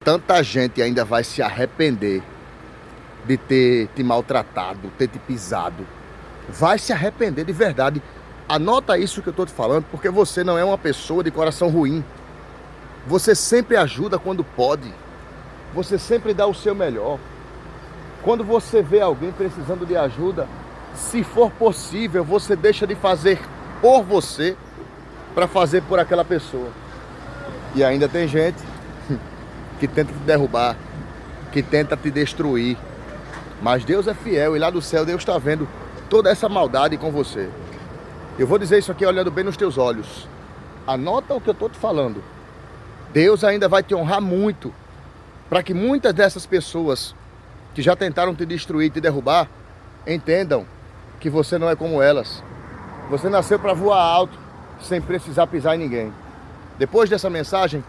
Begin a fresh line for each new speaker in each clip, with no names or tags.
tanta gente ainda vai se arrepender de ter te maltratado, ter te pisado. Vai se arrepender de verdade. Anota isso que eu estou te falando, porque você não é uma pessoa de coração ruim. Você sempre ajuda quando pode. Você sempre dá o seu melhor. Quando você vê alguém precisando de ajuda, se for possível, você deixa de fazer por você para fazer por aquela pessoa. E ainda tem gente que tenta te derrubar, que tenta te destruir. Mas Deus é fiel e lá do céu Deus está vendo toda essa maldade com você. Eu vou dizer isso aqui olhando bem nos teus olhos. Anota o que eu estou te falando. Deus ainda vai te honrar muito para que muitas dessas pessoas que já tentaram te destruir, te derrubar, entendam que você não é como elas. Você nasceu para voar alto, sem precisar pisar em ninguém. Depois dessa mensagem,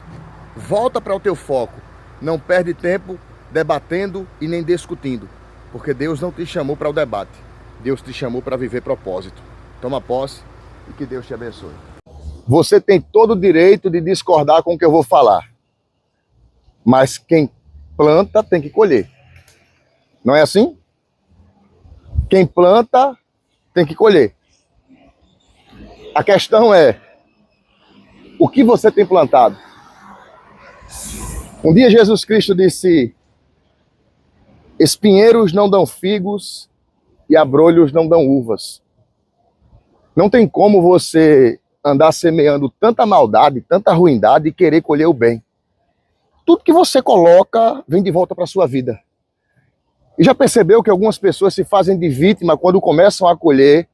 volta para o teu foco. Não perde tempo debatendo e nem discutindo, porque Deus não te chamou para o debate. Deus te chamou para viver propósito. Toma posse e que Deus te abençoe. Você tem todo o direito de discordar com o que eu vou falar. Mas quem planta tem que colher. Não é assim? Quem planta tem que colher. A questão é, o que você tem plantado? Um dia Jesus Cristo disse: espinheiros não dão figos e abrolhos não dão uvas. Não tem como você andar semeando tanta maldade, tanta ruindade e querer colher o bem. Tudo que você coloca vem de volta para a sua vida. E já percebeu que algumas pessoas se fazem de vítima quando começam a colher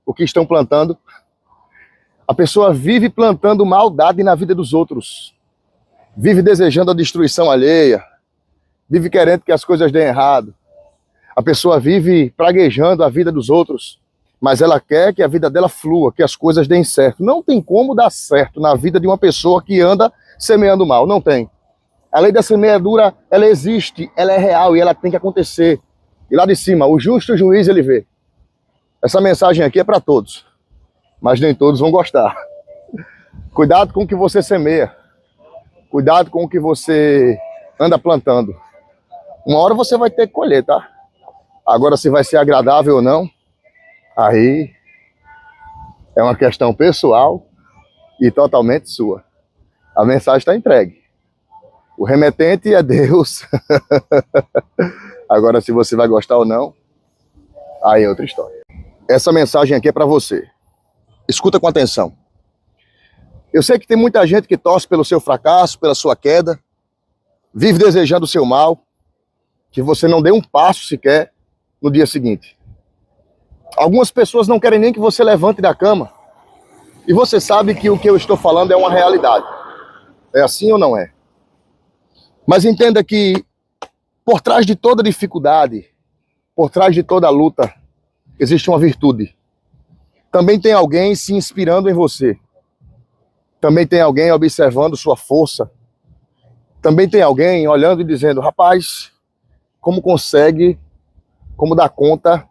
o que estão plantando? A pessoa vive plantando maldade na vida dos outros. Vive desejando a destruição alheia. Vive querendo que as coisas deem errado. A pessoa vive praguejando a vida dos outros. Mas ela quer que a vida dela flua, que as coisas deem certo. Não tem como dar certo na vida de uma pessoa que anda semeando mal. Não tem. A lei da semeadura, ela existe, ela é real e ela tem que acontecer. E lá de cima, o justo juiz, ele vê. Essa mensagem aqui é para todos, mas nem todos vão gostar. Cuidado com o que você semeia. Cuidado com o que você anda plantando. Uma hora você vai ter que colher, tá? Agora, se vai ser agradável ou não, aí é uma questão pessoal e totalmente sua. A mensagem está entregue. O remetente é Deus. Agora, se você vai gostar ou não, aí é outra história. Essa mensagem aqui é para você. Escuta com atenção. Eu sei que tem muita gente que torce pelo seu fracasso, pela sua queda, vive desejando o seu mal, que você não dê um passo sequer no dia seguinte. Algumas pessoas não querem nem que você levante da cama. E você sabe que o que eu estou falando é uma realidade. É assim ou não é? Mas entenda que por trás de toda dificuldade, por trás de toda luta, existe uma virtude. Também tem alguém se inspirando em você. Também tem alguém observando sua força. Também tem alguém olhando e dizendo: rapaz, como consegue, como dá conta,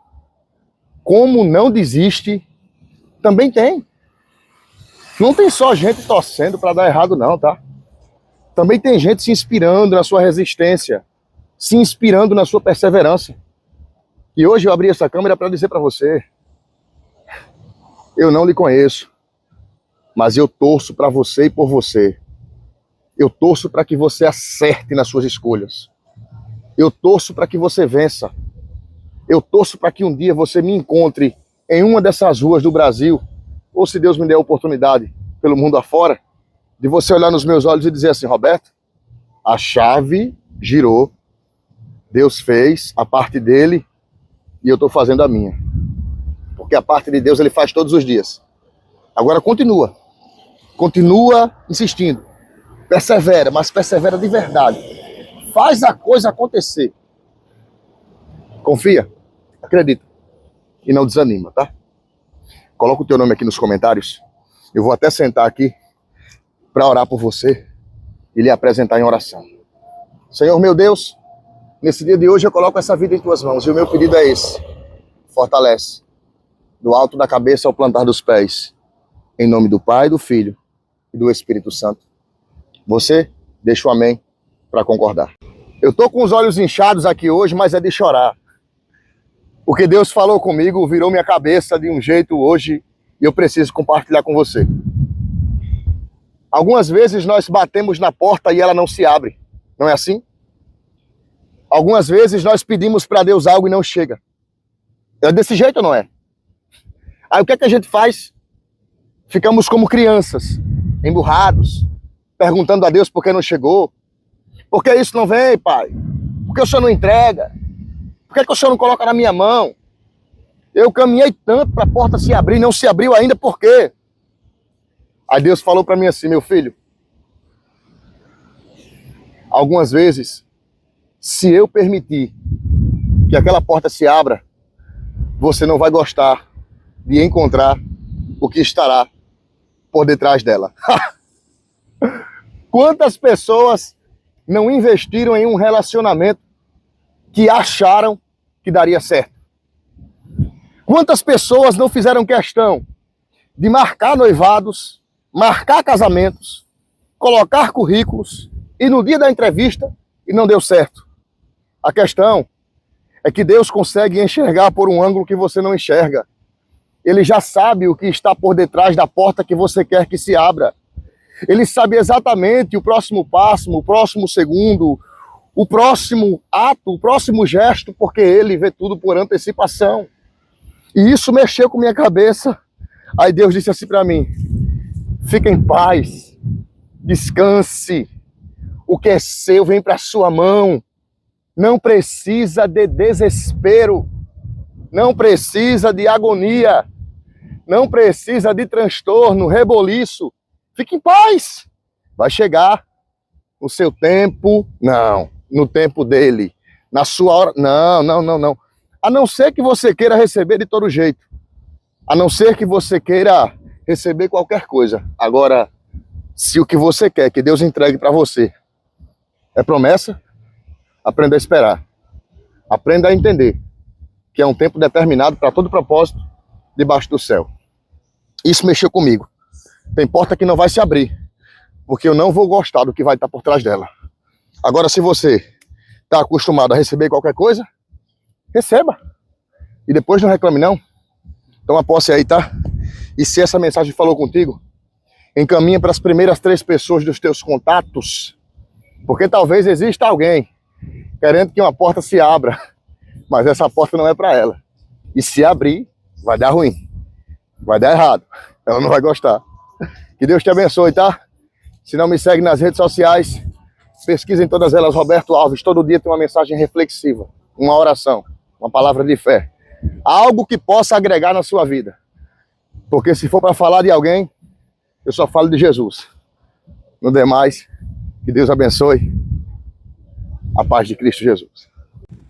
como não desiste. Também tem. Não tem só gente torcendo para dar errado não, tá? Também tem gente se inspirando na sua resistência, se inspirando na sua perseverança. E hoje eu abri essa câmera para dizer para você: eu não lhe conheço, mas eu torço para você e por você. Eu torço para que você acerte nas suas escolhas. Eu torço para que você vença. Eu torço para que um dia você me encontre em uma dessas ruas do Brasil, ou se Deus me der a oportunidade, pelo mundo afora, de você olhar nos meus olhos e dizer assim: Roberto, a chave girou, Deus fez a parte dele e eu estou fazendo a minha. Porque a parte de Deus ele faz todos os dias. Agora continua insistindo, persevera, mas persevera de verdade. Faz a coisa acontecer. Confia, acredita e não desanima, tá? Coloca o teu nome aqui nos comentários. Eu vou até sentar aqui para orar por você e lhe apresentar em oração. Senhor meu Deus, nesse dia de hoje eu coloco essa vida em tuas mãos e o meu pedido é esse: fortalece, do alto da cabeça ao plantar dos pés, em nome do Pai, do Filho e do Espírito Santo. Você deixa o amém para concordar. Eu tô com os olhos inchados aqui hoje, mas é de chorar. Porque Deus falou comigo, virou minha cabeça de um jeito hoje e eu preciso compartilhar com você. Algumas vezes nós batemos na porta e ela não se abre. Não é assim? Algumas vezes nós pedimos para Deus algo e não chega. É desse jeito ou não é? Aí o que é que a gente faz? Ficamos como crianças, emburrados, perguntando a Deus por que não chegou. Por que isso não vem, pai? Por que o senhor não entrega? Por que o senhor não coloca na minha mão? Eu caminhei tanto para a porta se abrir, não se abriu ainda, por quê? Aí Deus falou para mim assim, meu filho, algumas vezes, se eu permitir que aquela porta se abra, você não vai gostar de encontrar o que estará por detrás dela. Quantas pessoas não investiram em um relacionamento que acharam que daria certo? Quantas pessoas não fizeram questão de marcar noivados, marcar casamentos, colocar currículos e no dia da entrevista e não deu certo? A questão é que Deus consegue enxergar por um ângulo que você não enxerga. Ele já sabe o que está por detrás da porta que você quer que se abra. Ele sabe exatamente o próximo passo, o próximo segundo, o próximo ato, o próximo gesto, porque ele vê tudo por antecipação. E isso mexeu com minha cabeça. Aí Deus disse assim para mim, fica em paz, descanse, o que é seu vem para sua mão, não precisa de desespero, não precisa de agonia, não precisa de transtorno, reboliço, fique em paz, vai chegar no seu tempo, não, no tempo dele, na sua hora, não. A não ser que você queira receber de todo jeito. A não ser que você queira receber qualquer coisa. Agora, se o que você quer que Deus entregue para você é promessa, aprenda a esperar. Aprenda a entender que é um tempo determinado para todo propósito debaixo do céu. Isso mexeu comigo. Tem porta que não vai se abrir, porque eu não vou gostar do que vai estar por trás dela. Agora, se você está acostumado a receber qualquer coisa, receba. E depois não reclame não. Toma posse aí, tá? E se essa mensagem falou contigo, encaminha para as primeiras 3 pessoas dos teus contatos, porque talvez exista alguém querendo que uma porta se abra, mas essa porta não é para ela. E se abrir, vai dar ruim. Vai dar errado. Ela não vai gostar. Que Deus te abençoe, tá? Se não me segue nas redes sociais, pesquisa em todas elas Roberto Alves. Todo dia tem uma mensagem reflexiva, uma oração, uma palavra de fé. Algo que possa agregar na sua vida. Porque se for para falar de alguém, eu só falo de Jesus. No demais, que Deus abençoe. A paz de Cristo Jesus.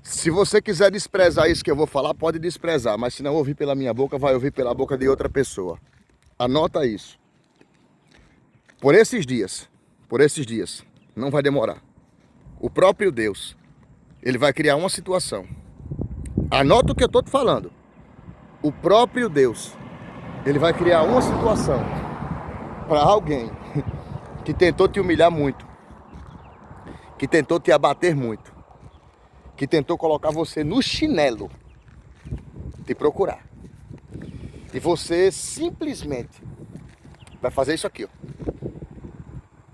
Se você quiser desprezar isso que eu vou falar, pode desprezar. Mas se não ouvir pela minha boca, vai ouvir pela boca de outra pessoa. Anota isso. Por esses dias, não vai demorar. O próprio Deus, ele vai criar uma situação. Anota o que eu estou te falando. O próprio Deus, ele vai criar uma situação para alguém que tentou te humilhar muito, que tentou te abater muito, que tentou colocar você no chinelo, te procurar. E você simplesmente vai fazer isso aqui, ó.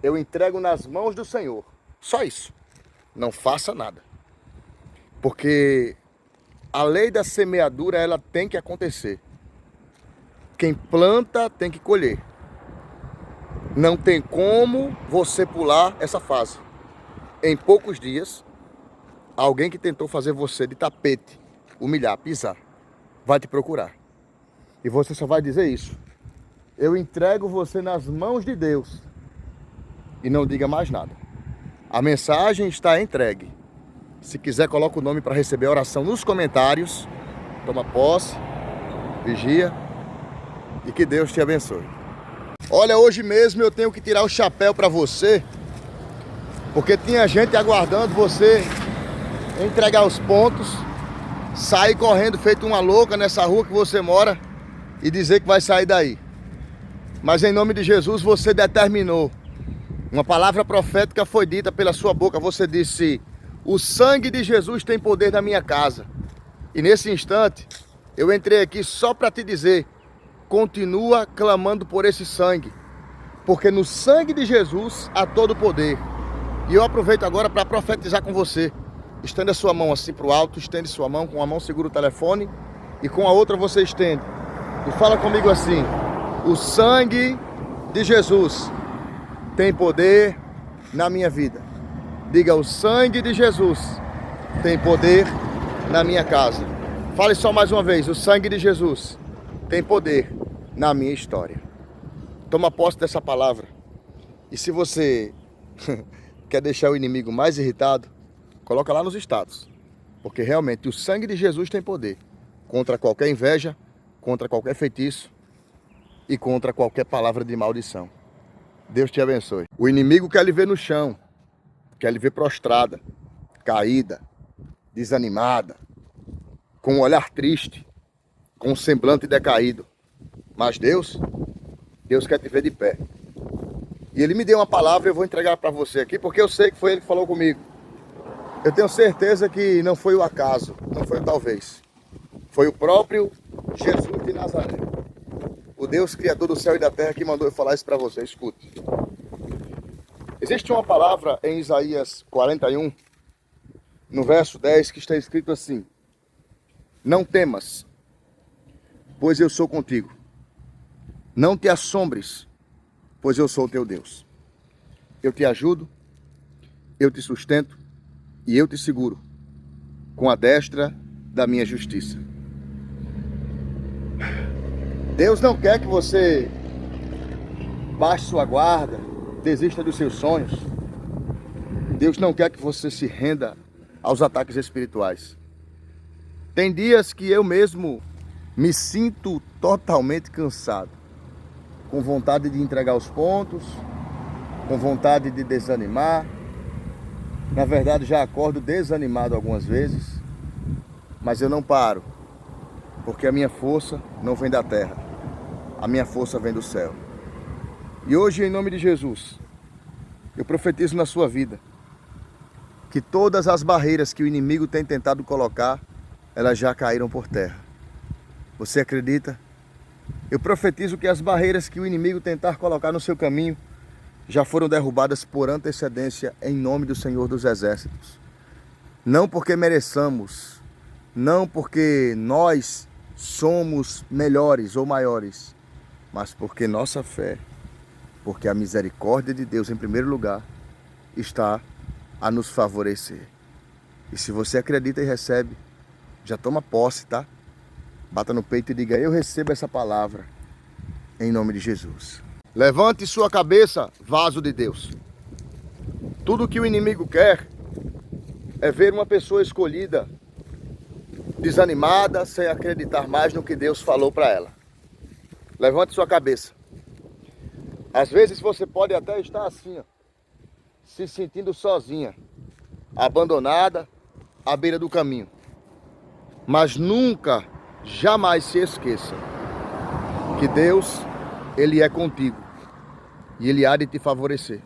Eu entrego nas mãos do Senhor. Só isso. Não faça nada. Porque a lei da semeadura, ela tem que acontecer. Quem planta tem que colher. Não tem como você pular essa fase. Em poucos dias, alguém que tentou fazer você de tapete, humilhar, pisar, vai te procurar. E você só vai dizer isso. Eu entrego você nas mãos de Deus. E não diga mais nada. A mensagem está entregue. Se quiser, coloca o nome para receber a oração nos comentários. Toma posse, vigia e que Deus te abençoe. Olha, hoje mesmo eu tenho que tirar o chapéu para você, porque tinha gente aguardando você entregar os pontos, sair correndo feito uma louca nessa rua que você mora e dizer que vai sair daí. Mas em nome de Jesus você determinou Uma palavra profética foi dita pela sua boca. Você disse: o sangue de Jesus tem poder na minha casa. E nesse instante, eu entrei aqui só para te dizer: continua clamando por esse sangue, porque no sangue de Jesus há todo o poder. E eu aproveito agora para profetizar com você. Estenda sua mão assim para o alto, estende sua mão, com a mão segura o telefone e com a outra você estende. E fala comigo assim: o sangue de Jesus tem poder na minha vida. Diga: o sangue de Jesus tem poder na minha casa. Fale só mais uma vez: o sangue de Jesus tem poder na minha história. Toma posse dessa palavra. E se você quer deixar o inimigo mais irritado, coloca lá nos status. Porque realmente o sangue de Jesus tem poder contra qualquer inveja, contra qualquer feitiço e contra qualquer palavra de maldição. Deus te abençoe. O inimigo quer lhe ver no chão, quer lhe ver prostrada, caída, desanimada, com um olhar triste, com um semblante decaído. Mas Deus quer te ver de pé. E Ele me deu uma palavra, eu vou entregar para você aqui, porque eu sei que foi Ele que falou comigo. Eu tenho certeza que não foi o acaso, não foi o talvez. Foi o próprio Jesus de Nazaré, o Deus Criador do céu e da terra, que mandou eu falar isso para você. Escute. Existe uma palavra em Isaías 41, no verso 10, que está escrito assim: não temas, pois eu sou contigo. Não te assombres, pois eu sou o teu Deus. Eu te ajudo, eu te sustento e eu te seguro com a destra da minha justiça. Deus não quer que você baixe sua guarda, desista dos seus sonhos. Deus não quer que você se renda aos ataques espirituais. Tem dias que eu mesmo me sinto totalmente cansado, com vontade de entregar os pontos, com vontade de desanimar. Na verdade, já acordo desanimado algumas vezes, mas eu não paro, porque a minha força não vem da terra, a minha força vem do céu. E hoje, em nome de Jesus, eu profetizo na sua vida que todas as barreiras que o inimigo tem tentado colocar, elas já caíram por terra. Você acredita? Eu profetizo que as barreiras que o inimigo tentar colocar no seu caminho já foram derrubadas por antecedência em nome do Senhor dos Exércitos. Não porque mereçamos, não porque nós somos melhores ou maiores, mas porque nossa fé, porque a misericórdia de Deus em primeiro lugar está a nos favorecer. E se você acredita e recebe, já toma posse, tá? Bata no peito e diga: eu recebo essa palavra em nome de Jesus. Levante sua cabeça, vaso de Deus. Tudo que o inimigo quer é ver uma pessoa escolhida desanimada, sem acreditar mais no que Deus falou para ela. Levante sua cabeça. Às vezes você pode até estar assim, ó, se sentindo sozinha, abandonada, à beira do caminho. Mas nunca, jamais se esqueça que Deus, Ele é contigo e Ele há de te favorecer.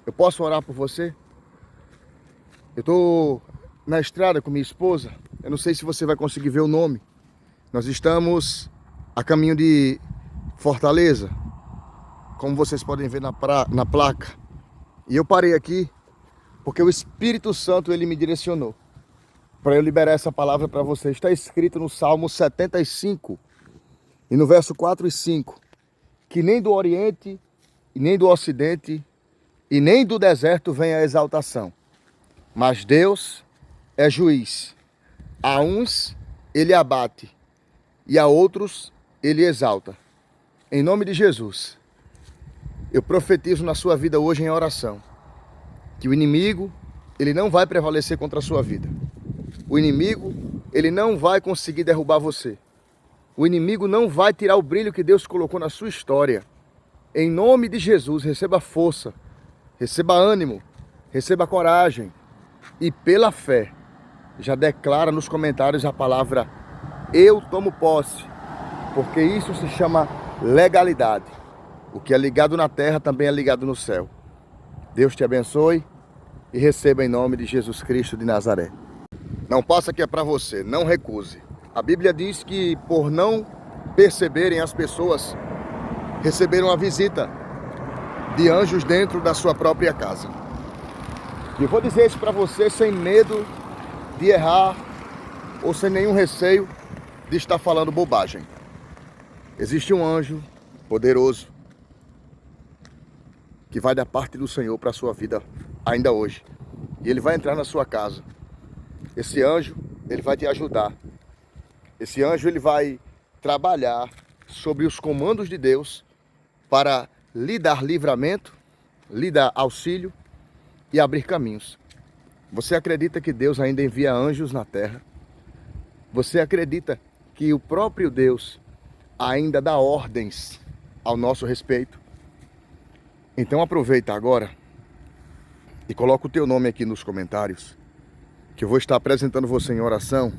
Eu posso orar por você? Eu estou na estrada com minha esposa. Eu não sei se você vai conseguir ver o nome. Nós estamos a caminho de Fortaleza, como vocês podem ver na placa. E eu parei aqui porque o Espírito Santo, ele me direcionou para eu liberar essa palavra para você. Está escrito no Salmo 75 e no verso 4 e 5, que nem do Oriente, e nem do Ocidente, e nem do deserto vem a exaltação. Mas Deus é juiz. A uns Ele abate, e a outros Ele exalta. Em nome de Jesus, eu profetizo na sua vida hoje em oração, que o inimigo, ele não vai prevalecer contra a sua vida. O inimigo, ele não vai conseguir derrubar você. O inimigo não vai tirar o brilho que Deus colocou na sua história. Em nome de Jesus, receba força, receba ânimo, receba coragem. E pela fé, já declara nos comentários a palavra: eu tomo posse. Porque isso se chama legalidade. O que é ligado na terra também é ligado no céu. Deus te abençoe e receba em nome de Jesus Cristo de Nazaré. Não passa que é para você, não recuse. A Bíblia diz que por não perceberem as pessoas, receberam a visita de anjos dentro da sua própria casa. E eu vou dizer isso para você sem medo de errar ou sem nenhum receio de estar falando bobagem. Existe um anjo poderoso que vai da parte do Senhor para a sua vida ainda hoje. E ele vai entrar na sua casa. Esse anjo, ele vai te ajudar. Esse anjo, ele vai trabalhar sobre os comandos de Deus para lhe dar livramento, lhe dar auxílio e abrir caminhos. Você acredita que Deus ainda envia anjos na terra? Você acredita que o próprio Deus ainda dá ordens ao nosso respeito? Então aproveita agora e coloca o teu nome aqui nos comentários, que eu vou estar apresentando você em oração.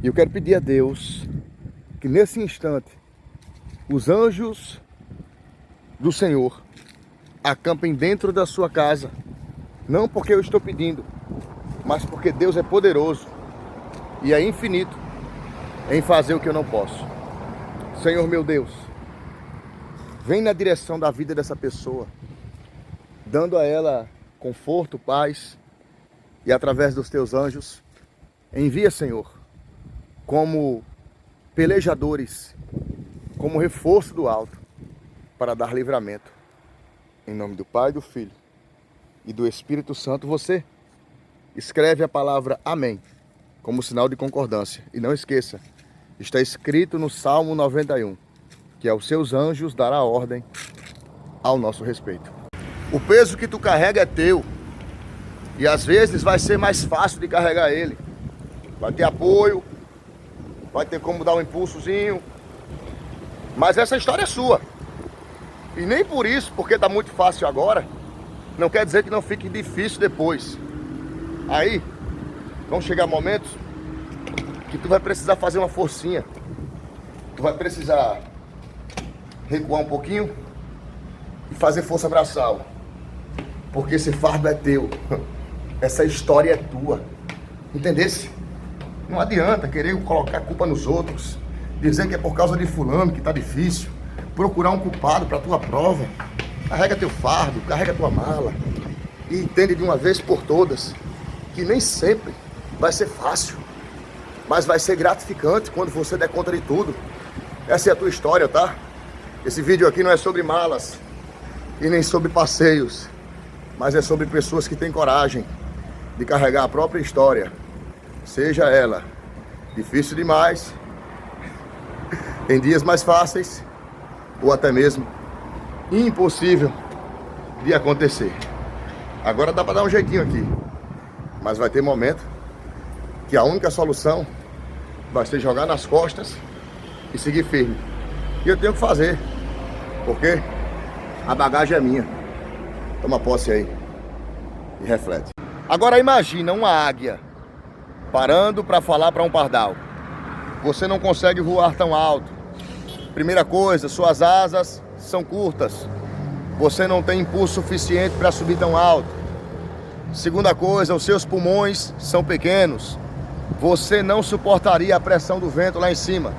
E eu quero pedir a Deus que nesse instante os anjos do Senhor acampem dentro da sua casa. Não porque eu estou pedindo, mas porque Deus é poderoso e é infinito em fazer o que eu não posso. Senhor meu Deus, vem na direção da vida dessa pessoa, dando a ela conforto, paz, e através dos teus anjos, envia, Senhor, como pelejadores, como reforço do alto, para dar livramento. Em nome do Pai, do Filho e do Espírito Santo, você escreve a palavra amém, como sinal de concordância. E não esqueça, está escrito no Salmo 91, que aos seus anjos dará ordem ao nosso respeito. O peso que tu carrega é teu. E às vezes vai ser mais fácil de carregar ele. Vai ter apoio, vai ter como dar um impulsozinho. Mas essa história é sua. E nem por isso, porque está muito fácil agora, não quer dizer que não fique difícil depois. Aí, vão chegar momentos que tu vai precisar fazer uma forcinha. Tu vai precisar recuar um pouquinho e fazer força braçal. Porque esse fardo é teu. Essa história é tua. Entendesse? Não adianta querer colocar a culpa nos outros, dizer que é por causa de fulano que tá difícil, procurar um culpado para tua prova. Carrega teu fardo, carrega tua mala e entende de uma vez por todas que nem sempre vai ser fácil, mas vai ser gratificante quando você der conta de tudo. Essa é a tua história, tá? Esse vídeo aqui não é sobre malas e nem sobre passeios, mas é sobre pessoas que têm coragem de carregar a própria história, seja ela difícil demais, em dias mais fáceis, ou até mesmo impossível de acontecer. Agora dá para dar um jeitinho aqui, mas vai ter momento que a única solução vai ser jogar nas costas e seguir firme. E eu tenho que fazer, porque a bagagem é minha. Toma posse aí e reflete. Agora imagina uma águia parando para falar para um pardal: você não consegue voar tão alto. Primeira coisa, suas asas são curtas. Você não tem impulso suficiente para subir tão alto. Segunda coisa, os seus pulmões são pequenos. Você não suportaria a pressão do vento lá em cima.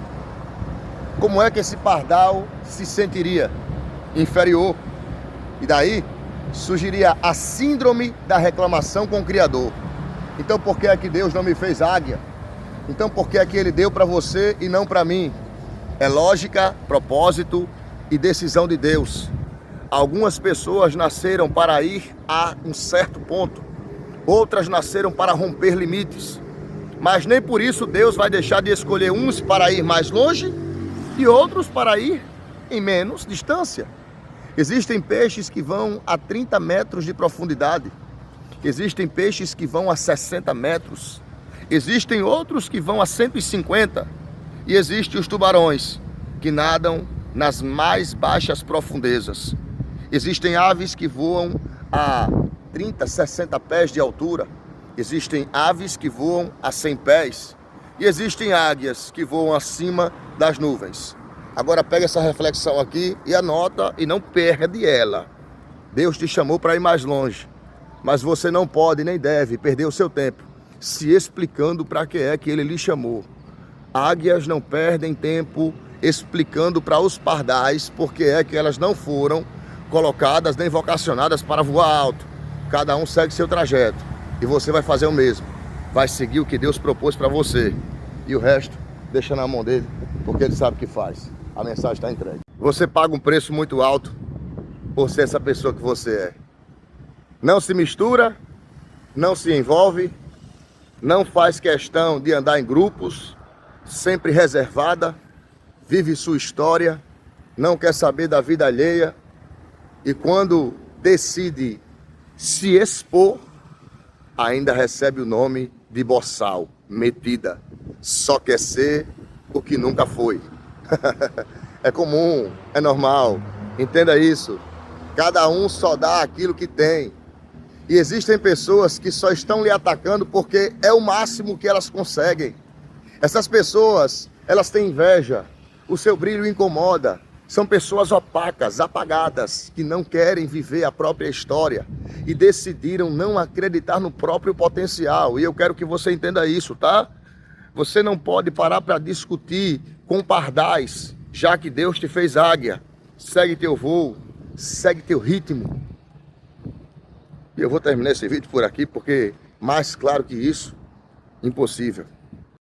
Como é que esse pardal se sentiria? Inferior. E daí surgiria a síndrome da reclamação com o Criador. Então por que é que Deus não me fez águia? Então por que é que Ele deu para você e não para mim? É lógica, propósito e decisão de Deus. Algumas pessoas nasceram para ir a um certo ponto. Outras nasceram para romper limites. Mas nem por isso Deus vai deixar de escolher uns para ir mais longe e outros para ir em menos distância. Existem peixes que vão a 30 metros de profundidade. Existem peixes que vão a 60 metros. Existem outros que vão a 150. E existem os tubarões que nadam nas mais baixas profundezas. Existem aves que voam a 30, 60 pés de altura. Existem aves que voam a 100 pés. E existem águias que voam acima das nuvens. Agora pega essa reflexão aqui e anota e não perde ela. Deus te chamou para ir mais longe, mas você não pode nem deve perder o seu tempo se explicando para que é que ele lhe chamou. Águias não perdem tempo explicando para os pardais porque é que elas não foram colocadas nem vocacionadas para voar alto. Cada um segue seu trajeto e você vai fazer o mesmo. Vai seguir o que Deus propôs para você e o resto deixa na mão dele, porque ele sabe o que faz. A mensagem está entregue. Você paga um preço muito alto por ser essa pessoa que você é. Não se mistura, não se envolve, não faz questão de andar em grupos, sempre reservada, vive sua história, não quer saber da vida alheia e quando decide se expor, ainda recebe o nome de boçal, metida, só quer ser o que nunca foi. É comum, é normal, entenda isso. Cada um só dá aquilo que tem. E existem pessoas que só estão lhe atacando porque é o máximo que elas conseguem. Essas pessoas, elas têm inveja, o seu brilho incomoda. São pessoas opacas, apagadas, que não querem viver a própria história e decidiram não acreditar no próprio potencial. E eu quero que você entenda isso, tá? Você não pode parar para discutir com pardais, já que Deus te fez águia. Segue teu voo, segue teu ritmo. E eu vou terminar esse vídeo por aqui, porque mais claro que isso, impossível.